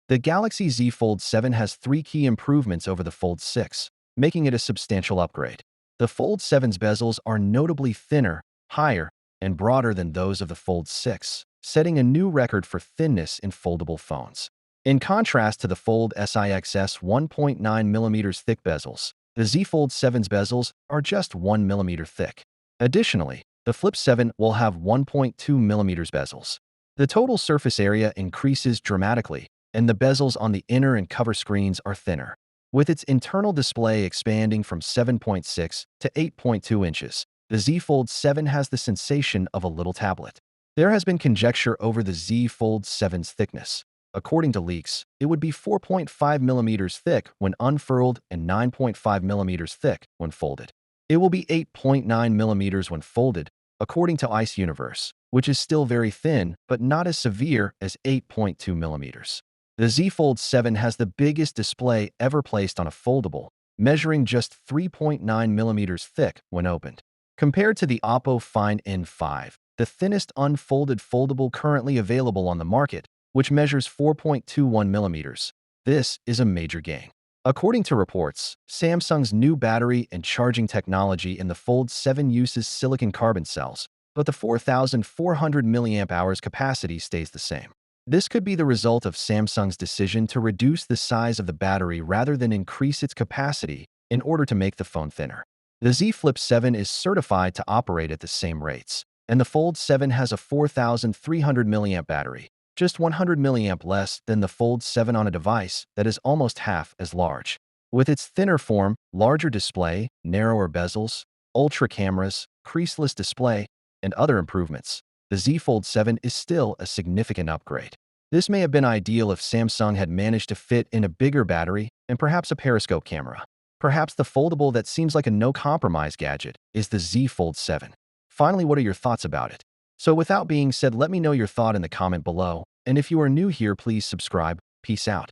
The Galaxy Z Fold 7 has three key improvements over the Fold 6, making it a substantial upgrade. The Fold 7's bezels are notably thinner, higher, and broader than those of the Fold 6, setting a new record for thinness in foldable phones. In contrast to the Fold SIX's 1.9mm thick bezels, the Z Fold 7's bezels are just 1mm thick. Additionally, the Flip 7 will have 1.2mm bezels. The total surface area increases dramatically, and the bezels on the inner and cover screens are thinner. With its internal display expanding from 7.6 to 8.2 inches, the Z Fold 7 has the sensation of a little tablet. There has been conjecture over the Z Fold 7's thickness. According to leaks, it would be 4.5mm thick when unfurled and 9.5mm thick when folded. It will be 8.9mm when folded, according to Ice Universe, which is still very thin but not as severe as 8.2mm. The Z Fold 7 has the biggest display ever placed on a foldable, measuring just 3.9mm thick when opened. Compared to the Oppo Find N5, the thinnest unfolded foldable currently available on the market, which measures 4.21mm. This is a major gain. According to reports, Samsung's new battery and charging technology in the Fold 7 uses silicon carbon cells, but the 4,400 mAh capacity stays the same. This could be the result of Samsung's decision to reduce the size of the battery rather than increase its capacity in order to make the phone thinner. The Z Flip 7 is certified to operate at the same rates, and the Fold 7 has a 4,300 mAh battery, just 100 mAh less than the Fold 7 on a device that is almost half as large. With its thinner form, larger display, narrower bezels, ultra cameras, creaseless display, and other improvements, the Z Fold 7 is still a significant upgrade. This may have been ideal if Samsung had managed to fit in a bigger battery and perhaps a periscope camera. Perhaps the foldable that seems like a no-compromise gadget is the Z Fold 7. Finally, what are your thoughts about it? So without being said, let me know your thought in the comment below, and if you are new here, please subscribe. Peace out.